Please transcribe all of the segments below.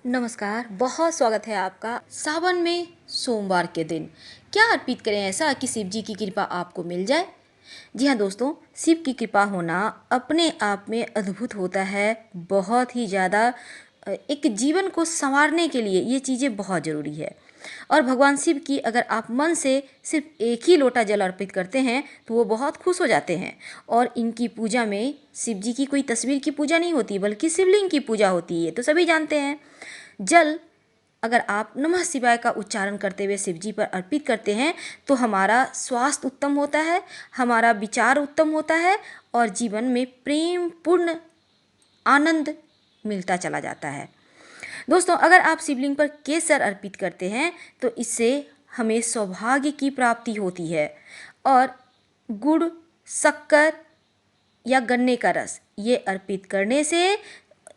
नमस्कार, बहुत स्वागत है आपका। सावन में सोमवार के दिन क्या अर्पित करें ऐसा कि शिव जी की कृपा आपको मिल जाए। जी हाँ दोस्तों, शिव की कृपा होना अपने आप में अद्भुत होता है। बहुत ही ज़्यादा एक जीवन को संवारने के लिए ये चीज़ें बहुत ज़रूरी है। और भगवान शिव की अगर आप मन से सिर्फ एक ही लोटा जल अर्पित करते हैं तो वो बहुत खुश हो जाते हैं। और इनकी पूजा में शिव जी की कोई तस्वीर की पूजा नहीं होती, बल्कि शिवलिंग की पूजा होती है, तो सभी जानते हैं। जल अगर आप नमः शिवाय का उच्चारण करते हुए शिव जी पर अर्पित करते हैं तो हमारा स्वास्थ्य उत्तम होता है, हमारा विचार उत्तम होता है और जीवन में प्रेम पूर्ण आनंद मिलता चला जाता है। दोस्तों, अगर आप शिवलिंग पर केसर अर्पित करते हैं तो इससे हमें सौभाग्य की प्राप्ति होती है। और गुड़, शक्कर या गन्ने का रस ये अर्पित करने से,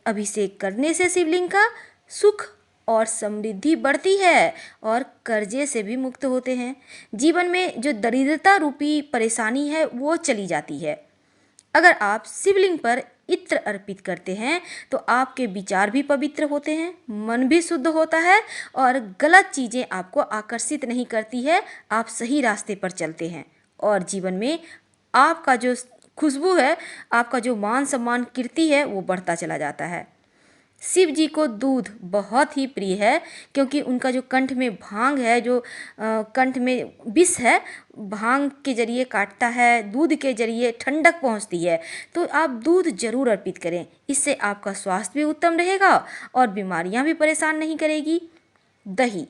अभिषेक करने से शिवलिंग का सुख और समृद्धि बढ़ती है और कर्जे से भी मुक्त होते हैं। जीवन में जो दरिद्रता रूपी परेशानी है वो चली जाती है। अगर आप शिवलिंग पर इत्र अर्पित करते हैं तो आपके विचार भी पवित्र होते हैं, मन भी शुद्ध होता है और गलत चीज़ें आपको आकर्षित नहीं करती है। आप सही रास्ते पर चलते हैं और जीवन में आपका जो खुशबू है, आपका जो मान सम्मान कीर्ति है वो बढ़ता चला जाता है। शिव जी को दूध बहुत ही प्रिय है, क्योंकि उनका जो कंठ में भांग है, जो कंठ में विष है, भांग के जरिए काटता है, दूध के जरिए ठंडक पहुंचती है। तो आप दूध जरूर अर्पित करें, इससे आपका स्वास्थ्य भी उत्तम रहेगा और बीमारियां भी परेशान नहीं करेगी। दही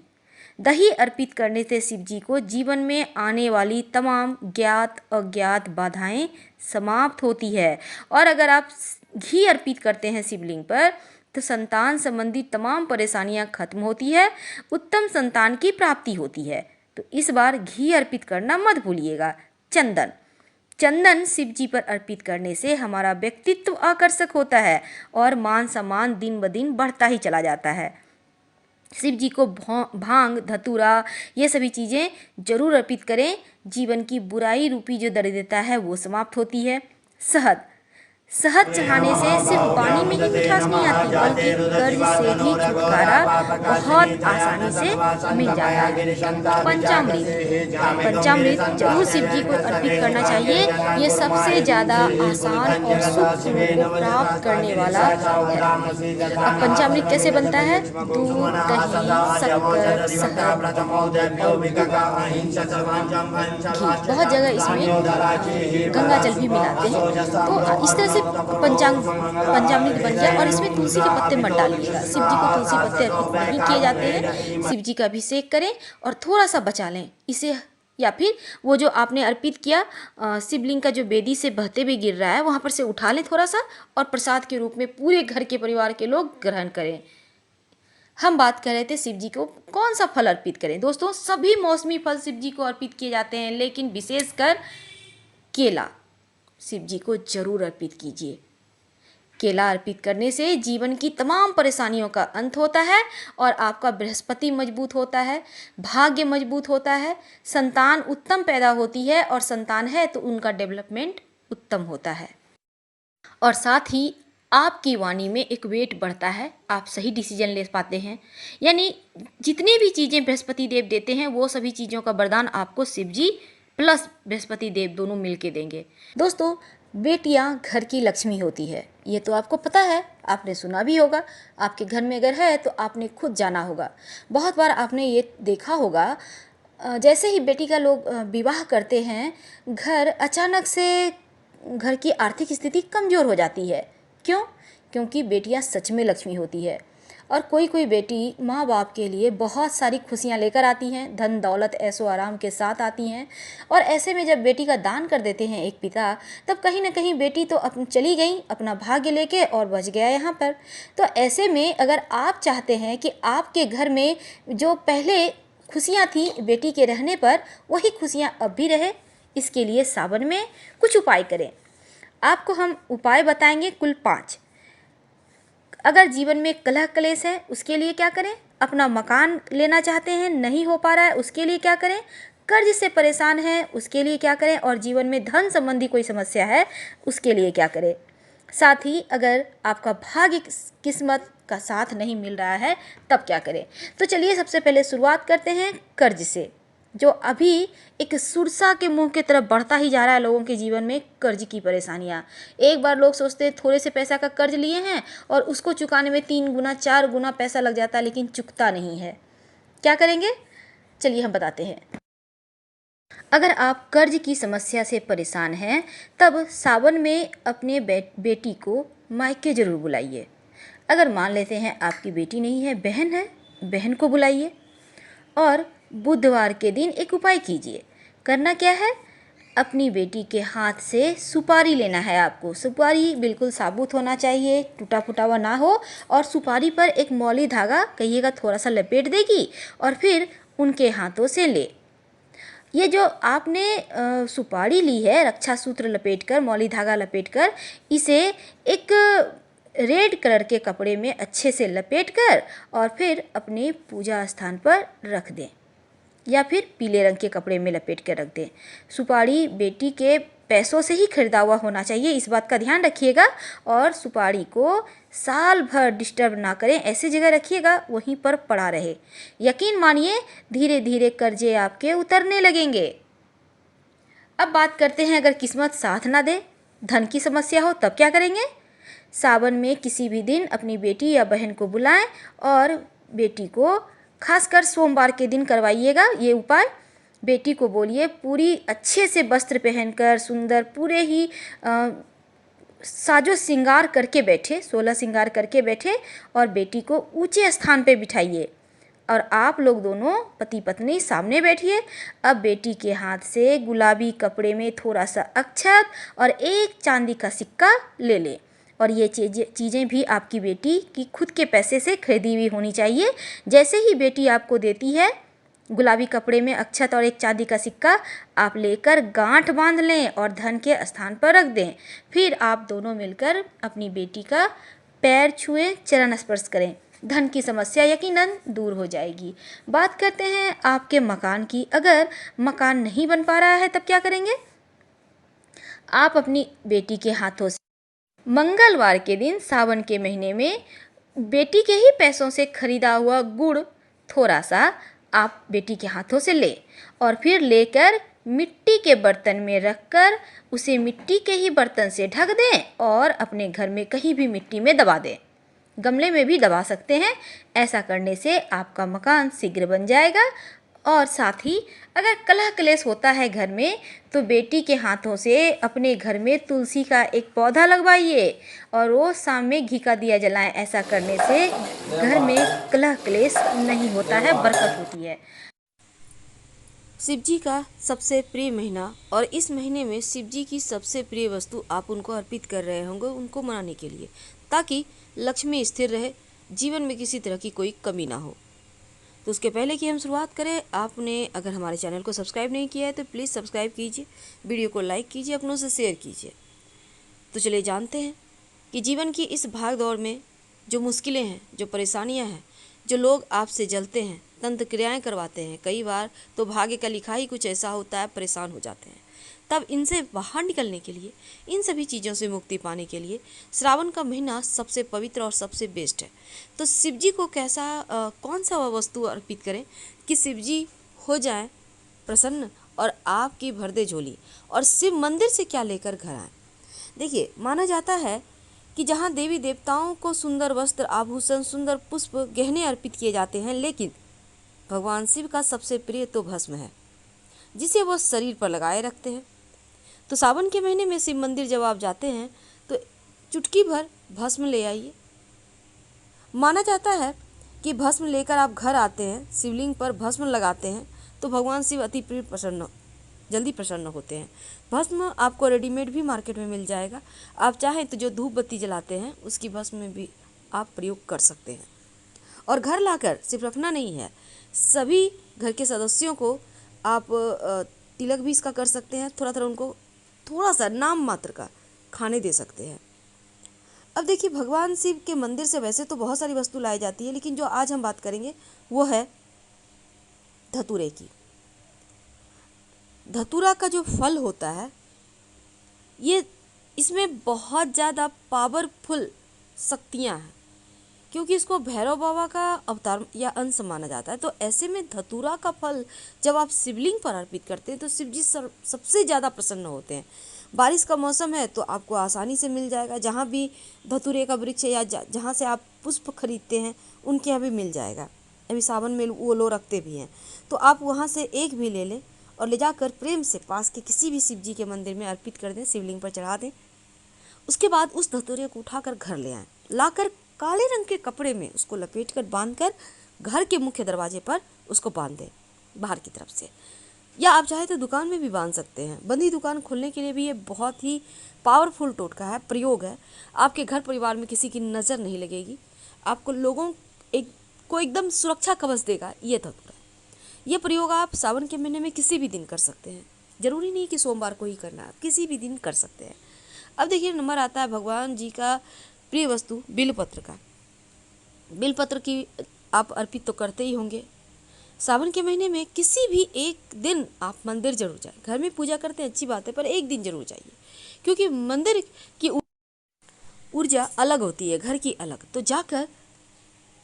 दही अर्पित करने से शिव जी को जीवन में आने वाली तमाम ज्ञात अज्ञात बाधाएं समाप्त होती है। और अगर आप घी अर्पित करते हैं शिवलिंग पर तो संतान संबंधी तमाम परेशानियां खत्म होती है, उत्तम संतान की प्राप्ति होती है। तो इस बार घी अर्पित करना मत भूलिएगा। चंदन चंदन शिव जी पर अर्पित करने से हमारा व्यक्तित्व आकर्षक होता है और मान सम्मान दिन ब दिन बढ़ता ही चला जाता है। शिव जी को भांग, धतूरा ये सभी चीज़ें जरूर अर्पित करें। जीवन की बुराई रूपी जो दरिद्रता है वो समाप्त होती है। शहद शहद चढ़ाने से सिर्फ पानी में ही मिठास नहीं आती, बल्कि कर्ज से भी छुटकारा बहुत आसानी से मिल जाता है। पंचामृत पंचामृत जरूर शिव जी को अर्पित करना चाहिए। ये सबसे ज़्यादा आसान और सुख को प्राप्त करने वाला है। अब पंचामृत कैसे बनता है? दूध, दही, शक्कर, शहद और घी, बहुत जगह इसमें गंगा जल भी मिलाते हैं। तो इस तरह से पंचामृत बन गया। और इसमें तुलसी के पत्ते मत डालिएगा, शिव जी को तुलसी पत्ते अर्पित नहीं किए जाते हैं। शिव जी का अभिषेक करें और थोड़ा सा बचा लें इसे, या फिर वो जो आपने अर्पित किया शिवलिंग का जो बेदी से बहते हुए गिर रहा है वहाँ पर से उठा लें थोड़ा सा और प्रसाद के रूप में पूरे घर के परिवार के लोग ग्रहण करें। हम बात कर रहे थे शिव जी को कौन सा फल अर्पित करें। दोस्तों, सभी मौसमी फल शिव जी को अर्पित किए जाते हैं, लेकिन विशेषकर केला शिव जी को जरूर अर्पित कीजिए। केला अर्पित करने से जीवन की तमाम परेशानियों का अंत होता है और आपका बृहस्पति मजबूत होता है, भाग्य मजबूत होता है, संतान उत्तम पैदा होती है और संतान है तो उनका डेवलपमेंट उत्तम होता है। और साथ ही आपकी वाणी में एक वेट बढ़ता है, आप सही डिसीजन ले पाते हैं। यानी जितनी भी चीज़ें बृहस्पति देव देते हैं वो सभी चीज़ों का वरदान आपको शिव जी प्लस बृहस्पति देव दोनों मिलके देंगे। दोस्तों, बेटियां घर की लक्ष्मी होती है, ये तो आपको पता है, आपने सुना भी होगा। आपके घर में अगर है तो आपने खुद जाना होगा। बहुत बार आपने ये देखा होगा, जैसे ही बेटी का लोग विवाह करते हैं, घर अचानक से घर की आर्थिक स्थिति कमज़ोर हो जाती है। क्यों? क्योंकि बेटियां सच में लक्ष्मी होती है। और कोई कोई बेटी माँ बाप के लिए बहुत सारी खुशियाँ लेकर आती हैं, धन दौलत ऐशो आराम के साथ आती हैं। और ऐसे में जब बेटी का दान कर देते हैं एक पिता, तब कहीं ना कहीं बेटी तो चली गई अपना भाग्य लेके और बच गया यहाँ पर। तो ऐसे में अगर आप चाहते हैं कि आपके घर में जो पहले खुशियाँ थी बेटी के रहने पर, वही खुशियाँ अब भी रहे, इसके लिए सावन में कुछ उपाय करें। आपको हम उपाय बताएंगे कुल 5। अगर जीवन में कलह क्लेश है उसके लिए क्या करें? अपना मकान लेना चाहते हैं, नहीं हो पा रहा है, उसके लिए क्या करें? कर्ज से परेशान है उसके लिए क्या करें? और जीवन में धन संबंधी कोई समस्या है उसके लिए क्या करें? साथ ही अगर आपका भाग्य किस्मत का साथ नहीं मिल रहा है तब क्या करें। तो चलिए सबसे पहले शुरुआत करते हैं कर्ज से, जो अभी एक सुरसा के मुंह की तरफ बढ़ता ही जा रहा है लोगों के जीवन में, कर्ज की परेशानियां। एक बार लोग सोचते हैं थोड़े से पैसा का कर्ज लिए हैं और उसको चुकाने में 3 गुना 4 गुना पैसा लग जाता है, लेकिन चुकता नहीं है। क्या करेंगे, चलिए हम बताते हैं। अगर आप कर्ज की समस्या से परेशान हैं तब सावन में अपने बेटी को मायके ज़रूर बुलाइए। अगर मान लेते हैं आपकी बेटी नहीं है, बहन है, बहन को बुलाइए। और बुधवार के दिन एक उपाय कीजिए। करना क्या है, अपनी बेटी के हाथ से सुपारी लेना है आपको। सुपारी बिल्कुल साबुत होना चाहिए, टूटा फूटा हुआ ना हो, और सुपारी पर एक मौली धागा कहिएगा थोड़ा सा लपेट देगी और फिर उनके हाथों से ले। ये जो आपने सुपारी ली है, रक्षा सूत्र लपेटकर, मौली धागा लपेटकर, इसे एक रेड कलर के कपड़े में अच्छे से लपेटकर और फिर अपने पूजा स्थान पर रख दें, या फिर पीले रंग के कपड़े में लपेट कर रख दें। सुपारी बेटी के पैसों से ही खरीदा हुआ होना चाहिए, इस बात का ध्यान रखिएगा। और सुपारी को साल भर डिस्टर्ब ना करें, ऐसी जगह रखिएगा वहीं पर पड़ा रहे। यकीन मानिए धीरे धीरे कर्जे आपके उतरने लगेंगे। अब बात करते हैं अगर किस्मत साथ ना दे, धन की समस्या हो, तब क्या करेंगे। सावन में किसी भी दिन अपनी बेटी या बहन को बुलाएं और बेटी को खासकर सोमवार के दिन करवाइएगा ये उपाय। बेटी को बोलिए पूरी अच्छे से वस्त्र पहनकर, सुंदर पूरे ही साजो श्रृंगार करके बैठे, 16 श्रृंगार करके बैठे और बेटी को ऊंचे स्थान पे बिठाइए और आप लोग दोनों पति पत्नी सामने बैठिए। अब बेटी के हाथ से गुलाबी कपड़े में थोड़ा सा अक्षत और एक चांदी का सिक्का ले लें। और ये चीज़ें भी आपकी बेटी की खुद के पैसे से खरीदी हुई होनी चाहिए। जैसे ही बेटी आपको देती है गुलाबी कपड़े में अक्षत और एक चांदी का सिक्का, आप लेकर गांठ बांध लें और धन के स्थान पर रख दें। फिर आप दोनों मिलकर अपनी बेटी का पैर छुएं, चरण स्पर्श करें। धन की समस्या यकीनन दूर हो जाएगी। बात करते हैं आपके मकान की। अगर मकान नहीं बन पा रहा है तब क्या करेंगे। आप अपनी बेटी के हाथों से मंगलवार के दिन सावन के महीने में बेटी के ही पैसों से खरीदा हुआ गुड़ थोड़ा सा आप बेटी के हाथों से लें और फिर लेकर मिट्टी के बर्तन में रखकर उसे मिट्टी के ही बर्तन से ढक दें और अपने घर में कहीं भी मिट्टी में दबा दें। गमले में भी दबा सकते हैं। ऐसा करने से आपका मकान शीघ्र बन जाएगा। और साथ ही अगर कलह क्लेश होता है घर में तो बेटी के हाथों से अपने घर में तुलसी का एक पौधा लगवाइए और रोज शाम में घी का दिया जलाएं। ऐसा करने से घर में कलह क्लेश नहीं होता है, बरकत होती है। शिव जी का सबसे प्रिय महीना, और इस महीने में शिव जी की सबसे प्रिय वस्तु आप उनको अर्पित कर रहे होंगे उनको मनाने के लिए, ताकि लक्ष्मी स्थिर रहे, जीवन में किसी तरह की कोई कमी ना हो। तो उसके पहले कि हम शुरुआत करें, आपने अगर हमारे चैनल को सब्सक्राइब नहीं किया है तो प्लीज़ सब्सक्राइब कीजिए, वीडियो को लाइक कीजिए, अपनों से शेयर कीजिए। तो चलिए जानते हैं कि जीवन की इस भाग दौड़ में जो मुश्किलें हैं, जो परेशानियां हैं, जो लोग आपसे जलते हैं, तंत्र क्रियाएँ करवाते हैं, कई बार तो भाग्य का लिखा ही कुछ ऐसा होता है, परेशान हो जाते हैं। तब इनसे बाहर निकलने के लिए, इन सभी चीज़ों से मुक्ति पाने के लिए श्रावण का महीना सबसे पवित्र और सबसे बेस्ट है। तो शिव जी को कौन सा वस्तु अर्पित करें कि शिव जी हो जाए प्रसन्न और आपकी भर दे झोली। और शिव मंदिर से क्या लेकर घर आए। देखिए, माना जाता है कि जहाँ देवी देवताओं को सुंदर वस्त्र, आभूषण, सुंदर पुष्प, गहने अर्पित किए जाते हैं, लेकिन भगवान शिव का सबसे प्रिय तो भस्म है, जिसे वो शरीर पर लगाए रखते हैं। तो सावन के महीने में शिव मंदिर जब आप जाते हैं तो चुटकी भर भस्म ले आइए। माना जाता है कि भस्म लेकर आप घर आते हैं, शिवलिंग पर भस्म लगाते हैं तो भगवान शिव अति जल्दी प्रसन्न होते हैं। भस्म आपको रेडीमेड भी मार्केट में मिल जाएगा। आप चाहें तो जो धूप बत्ती जलाते हैं उसकी भस्म में भी आप प्रयोग कर सकते हैं। और घर लाकर सिर्फ रखना नहीं है, सभी घर के सदस्यों को आप तिलक भी इसका कर सकते हैं। थोड़ा उनको थोड़ा सा नाम मात्र का खाने दे सकते हैं। अब देखिए, भगवान शिव के मंदिर से वैसे तो बहुत सारी वस्तु लाई जाती है, लेकिन जो आज हम बात करेंगे वो है धतूरे की। धतूरा का जो फल होता है, ये इसमें बहुत ज़्यादा पावरफुल शक्तियाँ हैं। क्योंकि इसको भैरव बाबा का अवतार या अंश माना जाता है। तो ऐसे में धतूरा का फल जब आप शिवलिंग पर अर्पित करते हैं तो शिव जी सबसे ज़्यादा प्रसन्न होते हैं। बारिश का मौसम है तो आपको आसानी से मिल जाएगा, जहाँ भी धतूरे का वृक्ष है या जहाँ से आप पुष्प खरीदते हैं उनके यहाँ भी मिल जाएगा। अभी सावन में वो लोग रखते भी हैं, तो आप वहाँ से एक भी ले लें और ले जाकर प्रेम से पास के किसी भी शिव जी के मंदिर में अर्पित कर दें, शिवलिंग पर चढ़ा दें। उसके बाद उस धतूरे को उठाकर घर ले आएँ, लाकर काले रंग के कपड़े में उसको लपेटकर बांधकर घर के मुख्य दरवाजे पर उसको बांध दें बाहर की तरफ से, या आप चाहे तो दुकान में भी बांध सकते हैं। बंदी दुकान खोलने के लिए भी ये बहुत ही पावरफुल टोटका है, प्रयोग है। आपके घर परिवार में किसी की नज़र नहीं लगेगी, आपको लोगों को एकदम सुरक्षा कवच देगा ये धतूरा। ये प्रयोग आप सावन के महीने में किसी भी दिन कर सकते हैं, जरूरी नहीं कि सोमवार को ही करना है, किसी भी दिन कर सकते हैं। अब देखिए नंबर आता है भगवान जी का प्रिय वस्तु बिलपत्र का। बिलपत्र की आप अर्पित तो करते ही होंगे। सावन के महीने में किसी भी एक दिन आप मंदिर जरूर जाएं। घर में पूजा करते हैं अच्छी बात है, पर एक दिन जरूर जाइए, क्योंकि मंदिर की ऊर्जा अलग होती है, घर की अलग। तो जाकर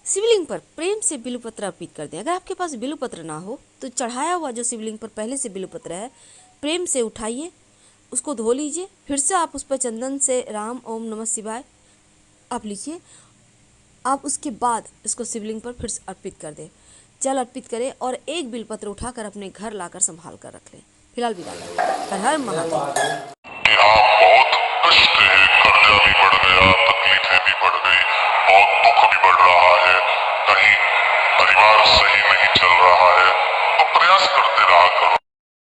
शिवलिंग पर प्रेम से बिलपत्र अर्पित कर दें। अगर आपके पास बिलपत्र ना हो तो चढ़ाया हुआ जो शिवलिंग पर पहले से बिलपत्र है, प्रेम से उठाइए, उसको धो लीजिए, फिर से आप उस पर चंदन से राम ओम नमः शिवाय आप लिखिए। आप उसके बाद इसको शिवलिंग पर फिर से अर्पित कर दें, जल अर्पित करें और एक बिलपत्र उठाकर अपने घर लाकर संभाल कर रख लें। फिलहाल विदा लें। हर हर महादेव। यहाँ बहुत कष्ट है, कर्जा भी बढ़ गया, तकलीफें भी बढ़ गई, बहुत दुख भी बढ़ रहा है, कहीं परिवार सही नहीं चल रहा है, तो प्रयास करते रहा करो।